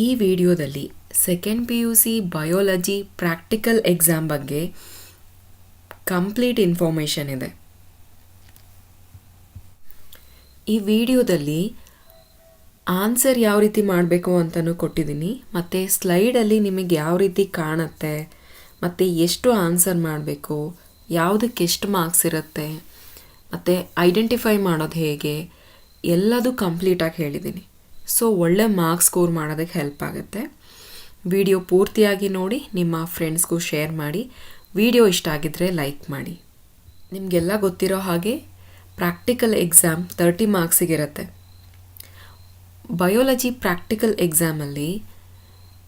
ಈ ವಿಡಿಯೋದಲ್ಲಿ second PUC biology practical exam ಬಗ್ಗೆ ಕಂಪ್ಲೀಟ್ ಇನ್ಫಾರ್ಮೇಷನ್ ಇದೆ. ಈ ವಿಡಿಯೋದಲ್ಲಿ ಆನ್ಸರ್ ಯಾವ ರೀತಿ ಮಾಡಬೇಕು ಅಂತಲೂ ಕೊಟ್ಟಿದ್ದೀನಿ, ಮತ್ತು ಸ್ಲೈಡಲ್ಲಿ ನಿಮಗೆ ಯಾವ ರೀತಿ ಕಾಣುತ್ತೆ, ಮತ್ತು ಎಷ್ಟು ಆನ್ಸರ್ ಮಾಡಬೇಕು, ಯಾವುದಕ್ಕೆ ಎಷ್ಟು ಮಾರ್ಕ್ಸ್ ಇರುತ್ತೆ, ಮತ್ತು ಐಡೆಂಟಿಫೈ ಮಾಡೋದು ಹೇಗೆ, ಎಲ್ಲದೂ ಕಂಪ್ಲೀಟಾಗಿ ಹೇಳಿದ್ದೀನಿ. ಸೊ ಒಳ್ಳೆ ಮಾರ್ಕ್ಸ್ ಸ್ಕೋರ್ ಮಾಡೋದಕ್ಕೆ ಹೆಲ್ಪ್ ಆಗುತ್ತೆ. ವಿಡಿಯೋ ಪೂರ್ತಿಯಾಗಿ ನೋಡಿ, ನಿಮ್ಮ ಫ್ರೆಂಡ್ಸ್ಗೂ ಶೇರ್ ಮಾಡಿ. ವಿಡಿಯೋ ಇಷ್ಟ ಆಗಿದ್ದರೆ ಲೈಕ್ ಮಾಡಿ. ನಿಮಗೆಲ್ಲ ಗೊತ್ತಿರೋ ಹಾಗೆ ಪ್ರಾಕ್ಟಿಕಲ್ ಎಕ್ಸಾಮ್ 30 ಮಾರ್ಕ್ಸಿಗಿರುತ್ತೆ. ಬಯೋಲಜಿ ಪ್ರಾಕ್ಟಿಕಲ್ ಎಕ್ಸಾಮಲ್ಲಿ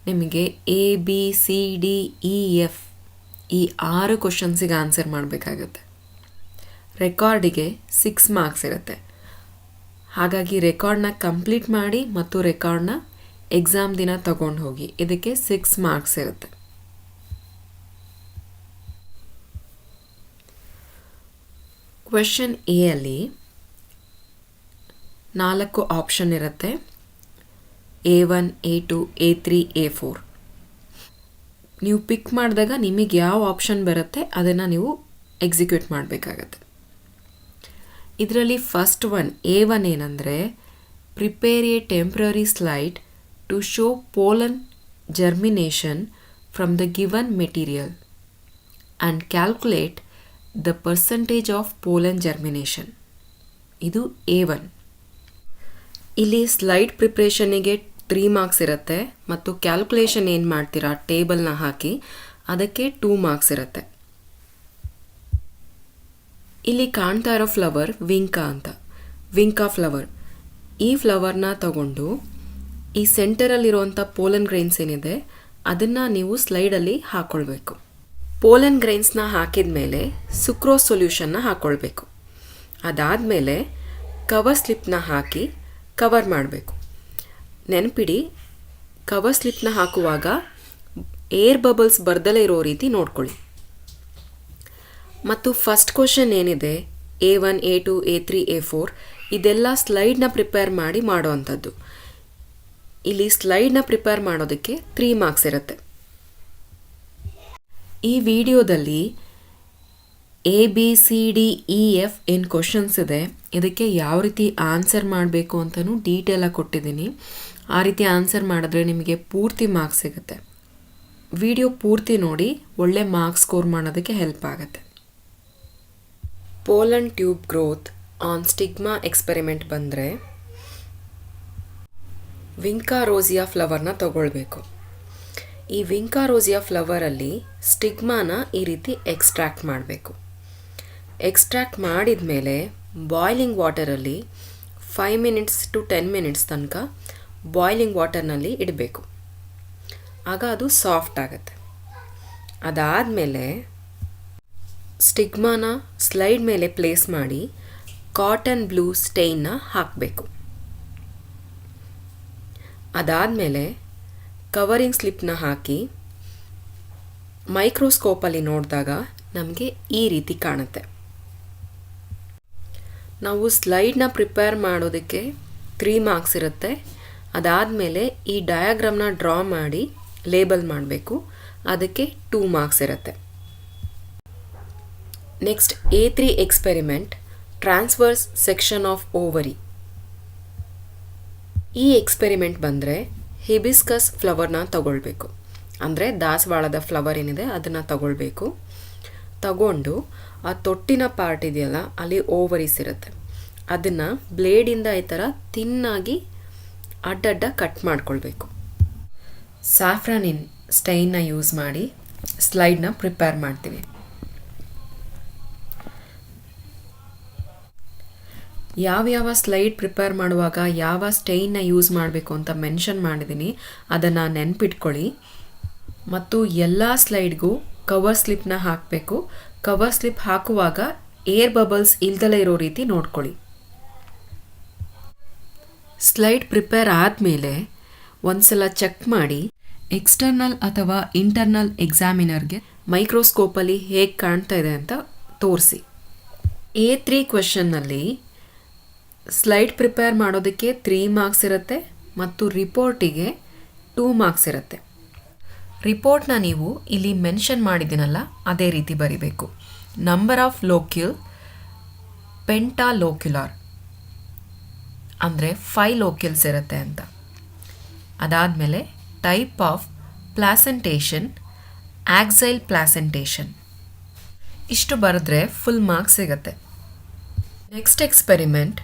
ನಿಮಗೆ ABCDEF ಈ 6 ಕ್ವಶನ್ಸಿಗೆ ಆನ್ಸರ್ ಮಾಡಬೇಕಾಗುತ್ತೆ. ರೆಕಾರ್ಡಿಗೆ 6 ಮಾರ್ಕ್ಸ್ ಇರುತ್ತೆ. ಹಾಗಾಗಿ ರೆಕಾರ್ಡ್ನ ಕಂಪ್ಲೀಟ್ ಮಾಡಿ ಮತ್ತು ರೆಕಾರ್ಡ್ನ ಎಕ್ಸಾಮ್ ದಿನ ತಗೊಂಡು ಹೋಗಿ. ಇದಕ್ಕೆ 6 ಮಾರ್ಕ್ಸ್ ಇರುತ್ತೆ. ಕ್ವೆಶ್ಚನ್ ಎ ಅಲ್ಲಿ 4 ಆಪ್ಷನ್ ಇರುತ್ತೆ. A1, A2, A3, A4. ನೀವು ಪಿಕ್ ಮಾಡಿದಾಗ ನಿಮಗೆ ಯಾವ ಆಪ್ಷನ್ ಬರುತ್ತೆ ಅದನ್ನು ನೀವು ಎಕ್ಸಿಕ್ಯೂಟ್ ಮಾಡಬೇಕಾಗತ್ತೆ. ಇದರಲ್ಲಿ ಫಸ್ಟ್ ಒನ್ A1 ಏನಂದರೆ, prepare a temporary slide to show pollen germination from the given material and calculate the percentage of pollen germination. ಇದು A1. ಇಲ್ಲಿ ಸ್ಲೈಡ್ ಪ್ರಿಪ್ರೇಷನಿಗೆ 3 ಮಾರ್ಕ್ಸ್ ಇರುತ್ತೆ ಮತ್ತು ಕ್ಯಾಲ್ಕುಲೇಷನ್ ಏನು ಮಾಡ್ತೀರಾ ಟೇಬಲ್ನ ಹಾಕಿ ಅದಕ್ಕೆ 2 ಮಾರ್ಕ್ಸ್ ಇರುತ್ತೆ. ಇಲ್ಲಿ ಕಾಣ್ತಾ ಇರೋ ಫ್ಲವರ್ ವಿಂಕಾ ಅಂತ, ವಿಂಕಾ ಫ್ಲವರ್. ಈ ಫ್ಲವರ್ನ ತಗೊಂಡು ಈ ಸೆಂಟರಲ್ಲಿರುವಂಥ ಪೋಲನ್ ಗ್ರೈನ್ಸ್ ಏನಿದೆ ಅದನ್ನು ನೀವು ಸ್ಲೈಡಲ್ಲಿ ಹಾಕ್ಕೊಳ್ಬೇಕು. ಪೋಲನ್ ಗ್ರೈನ್ಸ್ನ ಹಾಕಿದ ಮೇಲೆ ಸುಕ್ರೋಸ್ ಸೊಲ್ಯೂಷನ್ನ ಹಾಕ್ಕೊಳ್ಬೇಕು. ಅದಾದಮೇಲೆ ಕವರ್ ಸ್ಲಿಪ್ನ ಹಾಕಿ ಕವರ್ ಮಾಡಬೇಕು. ನೆನಪಿಡಿ, ಕವರ್ ಸ್ಲಿಪ್ನ ಹಾಕುವಾಗ ಏರ್ ಬಬಲ್ಸ್ ಬರ್ದಲೇ ಇರೋ ರೀತಿ ನೋಡ್ಕೊಳ್ಳಿ. ಮತ್ತು ಫಸ್ಟ್ ಕ್ವಶನ್ ಏನಿದೆ A1, A2, A3, A4 ಇದೆಲ್ಲ ಸ್ಲೈಡ್ನ ಪ್ರಿಪೇರ್ ಮಾಡಿ ಮಾಡೋ ಅಂಥದ್ದು. ಇಲ್ಲಿ ಸ್ಲೈಡ್ನ ಪ್ರಿಪೇರ್ ಮಾಡೋದಕ್ಕೆ 3 ಮಾರ್ಕ್ಸ್ ಇರುತ್ತೆ. ಈ ವಿಡಿಯೋದಲ್ಲಿ ABCDEF ಏನು ಕ್ವಶನ್ಸ್ ಇದೆ ಇದಕ್ಕೆ ಯಾವ ರೀತಿ ಆನ್ಸರ್ ಮಾಡಬೇಕು ಅಂತಲೂ ಡೀಟೇಲಾಗಿ ಕೊಟ್ಟಿದ್ದೀನಿ. ಆ ರೀತಿ ಆನ್ಸರ್ ಮಾಡಿದ್ರೆ ನಿಮಗೆ ಪೂರ್ತಿ ಮಾರ್ಕ್ಸ್ ಸಿಗುತ್ತೆ. ವಿಡಿಯೋ ಪೂರ್ತಿ ನೋಡಿ, ಒಳ್ಳೆ ಮಾರ್ಕ್ಸ್ ಸ್ಕೋರ್ ಮಾಡೋದಕ್ಕೆ ಹೆಲ್ಪ್ ಆಗುತ್ತೆ. Pollen tube growth on stigma experiment ಬಂದರೆ ವಿಂಕಾ ರೋಸಿಯಾ ಫ್ಲವರ್ನ ತಗೊಳ್ಬೇಕು. ಈ ವಿಂಕಾ ರೋಸಿಯಾ ಫ್ಲವರಲ್ಲಿ ಸ್ಟಿಗ್ಮಾನ ಈ ರೀತಿ ಎಕ್ಸ್ಟ್ರಾಕ್ಟ್ ಮಾಡಬೇಕು. ಎಕ್ಸ್ಟ್ರಾಕ್ಟ್ ಮಾಡಿದ ಮೇಲೆ ಬಾಯ್ಲಿಂಗ್ ವಾಟರಲ್ಲಿ 5 ಮಿನಿಟ್ಸ್ ಟು 10 ಮಿನಿಟ್ಸ್ ತನಕ ಬಾಯ್ಲಿಂಗ್ ವಾಟರ್ನಲ್ಲಿ ಇಡಬೇಕು. ಆಗ ಅದು ಸಾಫ್ಟ್ ಆಗುತ್ತೆ. ಅದಾದಮೇಲೆ ಸ್ಟಿಗ್ಮಾನ ಸ್ಲೈಡ್ ಮೇಲೆ ಪ್ಲೇಸ್ ಮಾಡಿ ಕಾಟನ್ ಬ್ಲೂ ಸ್ಟೈನ್ನ ಹಾಕಬೇಕು. ಅದಾದಮೇಲೆ ಕವರಿಂಗ್ ಸ್ಲಿಪ್ನ ಹಾಕಿ ಮೈಕ್ರೋಸ್ಕೋಪಲ್ಲಿ ನೋಡಿದಾಗ ನಮಗೆ ಈ ರೀತಿ ಕಾಣುತ್ತೆ. ನಾವು ಸ್ಲೈಡ್ನ ಪ್ರಿಪೇರ್ ಮಾಡೋದಕ್ಕೆ 3 ಮಾರ್ಕ್ಸ್ ಇರುತ್ತೆ. ಅದಾದಮೇಲೆ ಈ ಡಯಾಗ್ರಾಮ್ನ ಡ್ರಾ ಮಾಡಿ ಲೇಬಲ್ ಮಾಡಬೇಕು, ಅದಕ್ಕೆ 2 ಮಾರ್ಕ್ಸ್ ಇರುತ್ತೆ. Next A3 experiment, transverse section of ovary. ಈ ಎಕ್ಸ್ಪೆರಿಮೆಂಟ್ ಬಂದರೆ ಹಿಬಿಸ್ಕಸ್ ಫ್ಲವರ್ನ ತಗೊಳ್ಬೇಕು. ಅಂದರೆ ದಾಸವಾಳದ ಫ್ಲವರ್ ಏನಿದೆ ಅದನ್ನು ತಗೊಳ್ಬೇಕು. ತಗೊಂಡು ಆ ತೊಟ್ಟಿನ ಪಾರ್ಟ್ ಇದೆಯಲ್ಲ ಅಲ್ಲಿ ಓವರೀಸ್ ಇರುತ್ತೆ, ಅದನ್ನು ಬ್ಲೇಡಿಂದ ಈ ಥರ ತಿನ್ನಾಗಿ ಅಡ್ಡಡ್ಡ ಕಟ್ ಮಾಡ್ಕೊಳ್ಬೇಕು. ಸ್ಯಾಫ್ರಾನಿನ್ ಸ್ಟೈನ್ನ ಯೂಸ್ ಮಾಡಿ ಸ್ಲೈಡ್ನ ಪ್ರಿಪೇರ್ ಮಾಡ್ತೀವಿ. ಯಾವ್ಯಾವ ಸ್ಲೈಡ್ ಪ್ರಿಪೇರ್ ಮಾಡುವಾಗ ಯಾವ ಸ್ಟೈನ್ನ ಯೂಸ್ ಮಾಡಬೇಕು ಅಂತ ಮೆನ್ಷನ್ ಮಾಡಿದ್ದೀನಿ, ಅದನ್ನು ನೆನ್ಪಿಟ್ಕೊಳ್ಳಿ. ಮತ್ತು ಎಲ್ಲ ಸ್ಲೈಡ್ಗೂ ಕವರ್ ಸ್ಲಿಪ್ನ ಹಾಕಬೇಕು. ಕವರ್ ಸ್ಲಿಪ್ ಹಾಕುವಾಗ ಏರ್ ಬಬಲ್ಸ್ ಇಲ್ದಲೇ ಇರೋ ರೀತಿ ನೋಡ್ಕೊಳ್ಳಿ. ಸ್ಲೈಡ್ ಪ್ರಿಪೇರ್ ಆದಮೇಲೆ ಒಂದ್ಸಲ ಚೆಕ್ ಮಾಡಿ ಎಕ್ಸ್ಟರ್ನಲ್ ಅಥವಾ ಇಂಟರ್ನಲ್ ಎಕ್ಸಾಮಿನರ್ಗೆ ಮೈಕ್ರೋಸ್ಕೋಪಲ್ಲಿ ಹೇಗೆ ಕಾಣ್ತಾ ಇದೆ ಅಂತ ತೋರಿಸಿ. A3 ಕ್ವೆಶನ್ನಲ್ಲಿ ಸ್ಲೈಡ್ ಪ್ರಿಪೇರ್ ಮಾಡೋದಕ್ಕೆ 3 ಮಾರ್ಕ್ಸ್ ಇರುತ್ತೆ ಮತ್ತು ರಿಪೋರ್ಟಿಗೆ 2 ಮಾರ್ಕ್ಸ್ ಇರುತ್ತೆ. ರಿಪೋರ್ಟ್ನ ನೀವು ಇಲ್ಲಿ ಮೆನ್ಷನ್ ಮಾಡಿದ್ದೀನಲ್ಲ ಅದೇ ರೀತಿ ಬರಿಬೇಕು. ನಂಬರ್ ಆಫ್ ಲೋಕ್ಯೂಲ್ ಪೆಂಟಾಲೋಕ್ಯುಲಾರ್ ಅಂದರೆ 5 ಲೋಕ್ಯೂಲ್ಸ್ ಇರುತ್ತೆ ಅಂತ. ಅದಾದಮೇಲೆ type of placentation axile placentation. ಇಷ್ಟು ಬರೆದ್ರೆ ಫುಲ್ ಮಾರ್ಕ್ಸ್ ಸಿಗುತ್ತೆ. Next experiment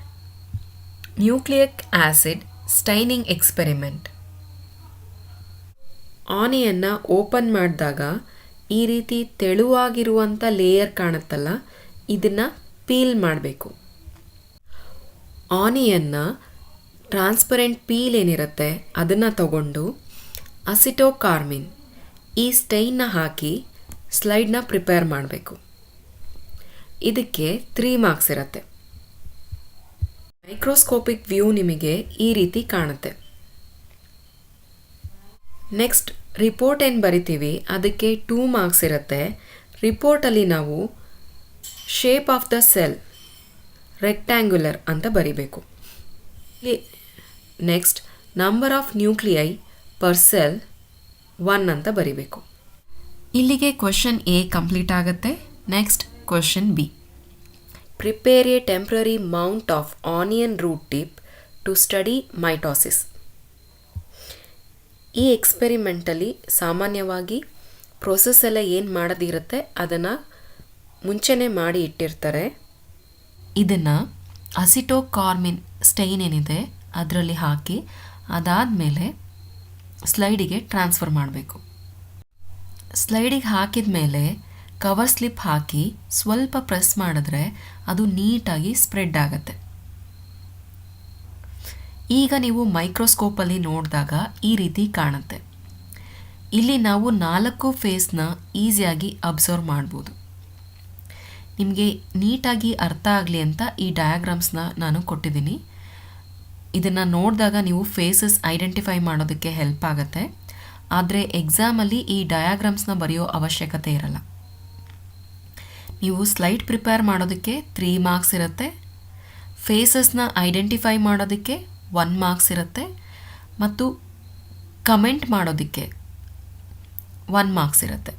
nucleic acid staining experiment. ಆನಿಯನ್ನ ಓಪನ್ ಮಾಡಿದಾಗ ಈ ರೀತಿ ತೆಳುವಾಗಿರುವಂಥ ಲೇಯರ್ ಕಾಣುತ್ತಲ್ಲ, ಇದನ್ನು ಪೀಲ್ ಮಾಡಬೇಕು. ಆನಿಯನ್ನ ಟ್ರಾನ್ಸ್ಪರೆಂಟ್ ಪೀಲ್ ಏನಿರುತ್ತೆ ಅದನ್ನು ತಗೊಂಡು ಅಸಿಟೋಕಾರ್ಮಿನ್ ಈ ಸ್ಟೈನ್ನ ಹಾಕಿ ಸ್ಲೈಡ್ನ ಪ್ರಿಪೇರ್ ಮಾಡಬೇಕು. ಇದಕ್ಕೆ 3 ಮಾರ್ಕ್ಸ್ ಇರುತ್ತೆ. ಮೈಕ್ರೋಸ್ಕೋಪಿಕ್ ವ್ಯೂ ನಿಮಗೆ ಈ ರೀತಿ ಕಾಣುತ್ತೆ. ನೆಕ್ಸ್ಟ್ ರಿಪೋರ್ಟ್ ಏನು ಬರಿತೀವಿ ಅದಕ್ಕೆ 2 ಮಾರ್ಕ್ಸ್ ಇರುತ್ತೆ. ರಿಪೋರ್ಟಲ್ಲಿ ನಾವು shape of the cell rectangular ಅಂತ ಬರಿಬೇಕು. Next number of nuclei per cell 1 ಅಂತ ಬರಿಬೇಕು. ಇಲ್ಲಿಗೆ ಕ್ವೆಶ್ಚನ್ ಎ ಕಂಪ್ಲೀಟ್ ಆಗುತ್ತೆ. Next question B. Prepare a temporary mount of onion root tip to study mitosis. ಈ ಎಕ್ಸ್ಪೆರಿಮೆಂಟಲ್ಲಿ ಸಾಮಾನ್ಯವಾಗಿ ಪ್ರೋಸೆಸ್ ಎಲ್ಲ ಏನು ಮಾಡೋದಿರುತ್ತೆ ಅದನ್ನು ಮುಂಚೆನೇ ಮಾಡಿ ಇಟ್ಟಿರ್ತಾರೆ. ಇದನ್ನು ಅಸಿಟೋಕಾರ್ಮಿನ್ ಸ್ಟೈನ್ ಏನಿದೆ ಅದರಲ್ಲಿ ಹಾಕಿ ಅದಾದಮೇಲೆ ಸ್ಲೈಡಿಗೆ ಟ್ರಾನ್ಸ್ಫರ್ ಮಾಡಬೇಕು. ಸ್ಲೈಡಿಗೆ ಹಾಕಿದ ಮೇಲೆ ಕವರ್ ಸ್ಲಿಪ್ ಹಾಕಿ ಸ್ವಲ್ಪ ಪ್ರೆಸ್ ಮಾಡಿದ್ರೆ ಅದು ನೀಟಾಗಿ ಸ್ಪ್ರೆಡ್ ಆಗುತ್ತೆ. ಈಗ ನೀವು ಮೈಕ್ರೋಸ್ಕೋಪಲ್ಲಿ ನೋಡಿದಾಗ ಈ ರೀತಿ ಕಾಣುತ್ತೆ. ಇಲ್ಲಿ ನಾವು 4 ಫೇಸ್ನ ಈಸಿಯಾಗಿ ಅಬ್ಸರ್ವ್ ಮಾಡ್ಬೋದು. ನಿಮಗೆ ನೀಟಾಗಿ ಅರ್ಥ ಆಗಲಿ ಅಂತ ಈ ಡಯಾಗ್ರಾಮ್ಸ್ನ ನಾನು ಕೊಟ್ಟಿದ್ದೀನಿ. ಇದನ್ನು ನೋಡಿದಾಗ ನೀವು ಫೇಸಸ್ ಐಡೆಂಟಿಫೈ ಮಾಡೋದಕ್ಕೆ ಹೆಲ್ಪ್ ಆಗುತ್ತೆ. ಆದರೆ ಎಕ್ಸಾಮಲ್ಲಿ ಈ ಡಯಾಗ್ರಾಮ್ಸ್ನ ಬರೆಯೋ ಅವಶ್ಯಕತೆ ಇರಲ್ಲ. ನೀವು ಸ್ಲೈಡ್ ಪ್ರಿಪೇರ್ ಮಾಡೋದಕ್ಕೆ 3 ಮಾರ್ಕ್ಸ್ ಇರುತ್ತೆ. ಫೇಸಸ್ನ ಐಡೆಂಟಿಫೈ ಮಾಡೋದಕ್ಕೆ 1 ಮಾರ್ಕ್ಸ್ ಇರುತ್ತೆ ಮತ್ತು ಕಮೆಂಟ್ ಮಾಡೋದಕ್ಕೆ 1 ಮಾರ್ಕ್ಸ್ ಇರುತ್ತೆ.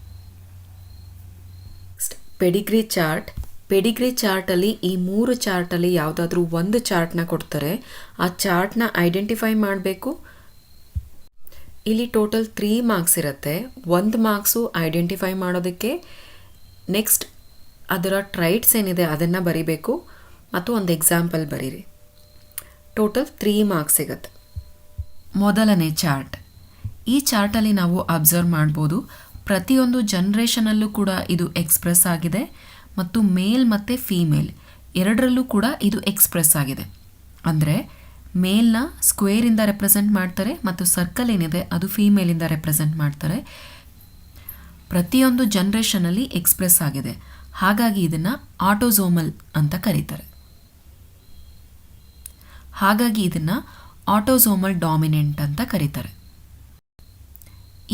Pedigree chart. ಪೆಡಿಗ್ರಿ ಚಾರ್ಟಲ್ಲಿ ಈ 3 ಚಾರ್ಟಲ್ಲಿ ಯಾವುದಾದ್ರೂ ಒಂದು ಚಾರ್ಟ್ನ ಕೊಡ್ತಾರೆ. ಆ ಚಾರ್ಟ್ನ ಐಡೆಂಟಿಫೈ ಮಾಡಬೇಕು. ಇಲ್ಲಿ ಟೋಟಲ್ 3 ಮಾರ್ಕ್ಸ್ ಇರುತ್ತೆ. 1 ಮಾರ್ಕ್ಸು ಐಡೆಂಟಿಫೈ ಮಾಡೋದಕ್ಕೆ, ನೆಕ್ಸ್ಟ್ ಅದರ ಟ್ರೈಟ್ಸ್ ಏನಿದೆ ಅದನ್ನು ಬರಿಬೇಕು ಮತ್ತು ಒಂದು ಎಕ್ಸಾಂಪಲ್ ಬರೀರಿ. ಟೋಟಲ್ 3 ಮಾರ್ಕ್ಸ್ ಸಿಗುತ್ತೆ. ಮೊದಲನೇ ಚಾರ್ಟ್. ಈ ಚಾರ್ಟಲ್ಲಿ ನಾವು ಅಬ್ಸರ್ವ್ ಮಾಡ್ಬೋದು ಪ್ರತಿಯೊಂದು ಜನ್ರೇಷನಲ್ಲೂ ಕೂಡ ಇದು ಎಕ್ಸ್ಪ್ರೆಸ್ ಆಗಿದೆ ಮತ್ತು ಮೇಲ್ ಮತ್ತು ಫೀಮೇಲ್ ಎರಡರಲ್ಲೂ ಕೂಡ ಇದು ಎಕ್ಸ್ಪ್ರೆಸ್ ಆಗಿದೆ. ಅಂದರೆ ಮೇಲ್ನ ಸ್ಕ್ವೇರಿಂದ ರೆಪ್ರೆಸೆಂಟ್ ಮಾಡ್ತಾರೆ ಮತ್ತು ಸರ್ಕಲ್ ಏನಿದೆ ಅದು ಫೀಮೇಲಿಂದ ರೆಪ್ರೆಸೆಂಟ್ ಮಾಡ್ತಾರೆ. ಪ್ರತಿಯೊಂದು ಜನ್ರೇಷನಲ್ಲಿ ಎಕ್ಸ್ಪ್ರೆಸ್ ಆಗಿದೆ. ಹಾಗಾಗಿ ಇದನ್ನು ಆಟೋಸೋಮಲ್ ಅಂತ ಕರೀತಾರೆ. ಹಾಗಾಗಿ ಇದನ್ನು ಆಟೋಸೋಮಲ್ ಡಾಮಿನೆಂಟ್ ಅಂತ ಕರೀತಾರೆ.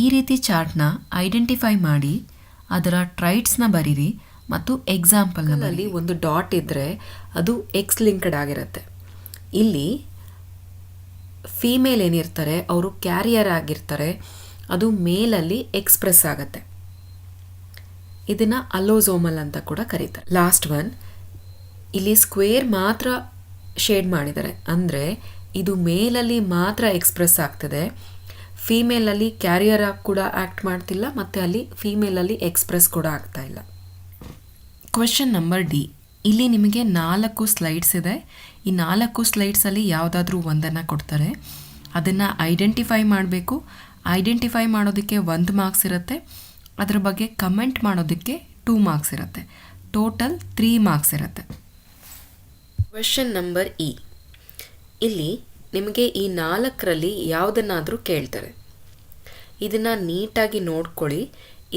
ಈ ರೀತಿ ಚಾರ್ಟ್ನ ಐಡೆಂಟಿಫೈ ಮಾಡಿ ಅದರ ಟ್ರೈಟ್ಸ್ನ ಬರೀರಿ ಮತ್ತು ಎಕ್ಸಾಂಪಲ್ನಲ್ಲಿ ಒಂದು ಡಾಟ್ ಇದ್ದರೆ ಅದು ಎಕ್ಸ್ ಲಿಂಕ್ಡ್ ಆಗಿರುತ್ತೆ. ಇಲ್ಲಿ ಫೀಮೇಲ್ ಏನಿರ್ತಾರೆ ಅವರು ಕ್ಯಾರಿಯರ್ ಆಗಿರ್ತಾರೆ, ಅದು ಮೇಲಲ್ಲಿ ಎಕ್ಸ್ಪ್ರೆಸ್ ಆಗುತ್ತೆ. ಇದನ್ನು ಅಲೋಸೋಮಲ್ ಅಂತ ಕೂಡ ಕರೀತಾರೆ. Last one. ಇಲ್ಲಿ ಸ್ಕ್ವೇರ್ ಮಾತ್ರ ಶೇಡ್ ಮಾಡಿದ್ದಾರೆ, ಅಂದರೆ ಇದು ಮೇಲಲ್ಲಿ ಮಾತ್ರ ಎಕ್ಸ್ಪ್ರೆಸ್ ಆಗ್ತದೆ, ಫೀಮೇಲಲ್ಲಿ ಕ್ಯಾರಿಯರ್ ಆಗಿ ಕೂಡ ಆ್ಯಕ್ಟ್ ಮಾಡ್ತಿಲ್ಲ ಮತ್ತು ಅಲ್ಲಿ ಫೀಮೇಲಲ್ಲಿ ಎಕ್ಸ್ಪ್ರೆಸ್ ಕೂಡ ಆಗ್ತಾ ಇಲ್ಲ. Question number D. ಇಲ್ಲಿ ನಿಮಗೆ 4 ಸ್ಲೈಡ್ಸ್ ಇದೆ. ಈ 4 ಸ್ಲೈಡ್ಸಲ್ಲಿ ಯಾವುದಾದ್ರೂ ಒಂದನ್ನು ಕೊಡ್ತಾರೆ. ಅದನ್ನು ಐಡೆಂಟಿಫೈ ಮಾಡಬೇಕು. ಐಡೆಂಟಿಫೈ ಮಾಡೋದಕ್ಕೆ 1 ಮಾರ್ಕ್ಸ್ ಇರುತ್ತೆ. ಅದರ ಬಗ್ಗೆ ಕಮೆಂಟ್ ಮಾಡೋದಕ್ಕೆ 2 ಮಾರ್ಕ್ಸ್ ಇರುತ್ತೆ. ಟೋಟಲ್ 3 ಮಾರ್ಕ್ಸ್ ಇರುತ್ತೆ. Question number E. ಇಲ್ಲಿ ನಿಮಗೆ ಈ 4ರಲ್ಲಿ ಯಾವುದನ್ನಾದರೂ ಕೇಳ್ತಾರೆ. ಇದನ್ನು ನೀಟಾಗಿ ನೋಡ್ಕೊಳ್ಳಿ.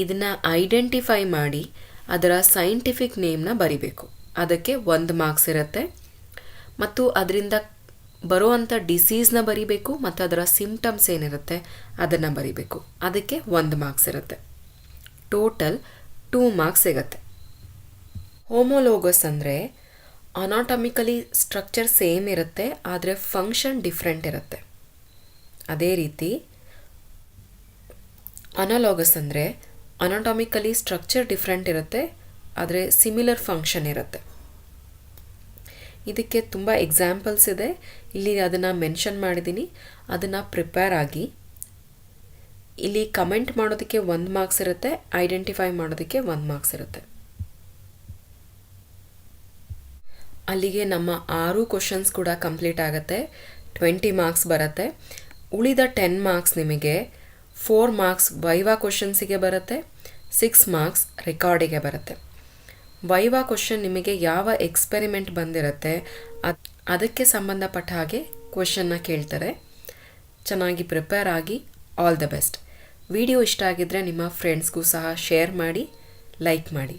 ಇದನ್ನು ಐಡೆಂಟಿಫೈ ಮಾಡಿ ಅದರ ಸೈಂಟಿಫಿಕ್ ನೇಮ್ನ ಬರಿಬೇಕು. ಅದಕ್ಕೆ 1 ಮಾರ್ಕ್ಸ್ ಇರುತ್ತೆ ಮತ್ತು ಅದರಿಂದ ಬರುವಂಥ ಡಿಸೀಸ್ನ ಬರಿಬೇಕು ಮತ್ತು ಅದರ ಸಿಂಪ್ಟಮ್ಸ್ ಏನಿರುತ್ತೆ ಅದನ್ನು ಬರಿಬೇಕು. ಅದಕ್ಕೆ 1 ಮಾರ್ಕ್ಸ್ ಇರುತ್ತೆ. ಟೋಟಲ್ 2 ಮಾರ್ಕ್ಸ್ ಸಿಗುತ್ತೆ. ಹೋಮೋಲೋಗಸ್ ಅಂದರೆ ಅನಾಟಮಿಕಲಿ ಸ್ಟ್ರಕ್ಚರ್ ಸೇಮ್ ಇರುತ್ತೆ, ಆದರೆ ಫಂಕ್ಷನ್ ಡಿಫ್ರೆಂಟ್ ಇರುತ್ತೆ. ಅದೇ ರೀತಿ ಅನಾಲೋಗಸ್ ಅಂದರೆ ಅನಾಟಾಮಿಕಲಿ ಸ್ಟ್ರಕ್ಚರ್ ಡಿಫ್ರೆಂಟ್ ಇರುತ್ತೆ, ಆದರೆ ಸಿಮಿಲರ್ ಫಂಕ್ಷನ್ ಇರುತ್ತೆ. ಇದಕ್ಕೆ ತುಂಬ ಎಕ್ಸಾಂಪಲ್ಸ್ ಇದೆ, ಇಲ್ಲಿ ಅದನ್ನು ಮೆನ್ಷನ್ ಮಾಡಿದ್ದೀನಿ. ಅದನ್ನು ಪ್ರಿಪೇರ್ ಆಗಿ. ಇಲ್ಲಿ ಕಮೆಂಟ್ ಮಾಡೋದಕ್ಕೆ 1 ಮಾರ್ಕ್ಸ್ ಇರುತ್ತೆ, ಐಡೆಂಟಿಫೈ ಮಾಡೋದಕ್ಕೆ 1 ಮಾರ್ಕ್ಸ್ ಇರುತ್ತೆ. ಅಲ್ಲಿಗೆ ನಮ್ಮ 6 ಕ್ವಶನ್ಸ್ ಕೂಡ ಕಂಪ್ಲೀಟ್ ಆಗುತ್ತೆ. 20 ಮಾರ್ಕ್ಸ್ ಬರುತ್ತೆ. ಉಳಿದ 10 ಮಾರ್ಕ್ಸ್ ನಿಮಗೆ 4 ಮಾರ್ಕ್ಸ್ ವೈವಾ ಕ್ವಶನ್ಸಿಗೆ ಬರುತ್ತೆ, 6 ಮಾರ್ಕ್ಸ್ ರೆಕಾರ್ಡಿಗೆ ಬರುತ್ತೆ. ವೈವಾ ಕ್ವಶನ್ ನಿಮಗೆ ಯಾವ ಎಕ್ಸ್ಪೆರಿಮೆಂಟ್ ಬಂದಿರುತ್ತೆ ಅದಕ್ಕೆ ಸಂಬಂಧಪಟ್ಟ ಹಾಗೆ ಕ್ವಶನ್ನ ಕೇಳ್ತಾರೆ. ಚೆನ್ನಾಗಿ ಪ್ರಿಪೇರ್ ಆಗಿ. All the best. ವಿಡಿಯೋ ಇಷ್ಟ ಆಗಿದ್ದರೆ ನಿಮ್ಮ ಫ್ರೆಂಡ್ಸ್ಗೂ ಸಹ ಶೇರ್ ಮಾಡಿ, ಲೈಕ್ ಮಾಡಿ.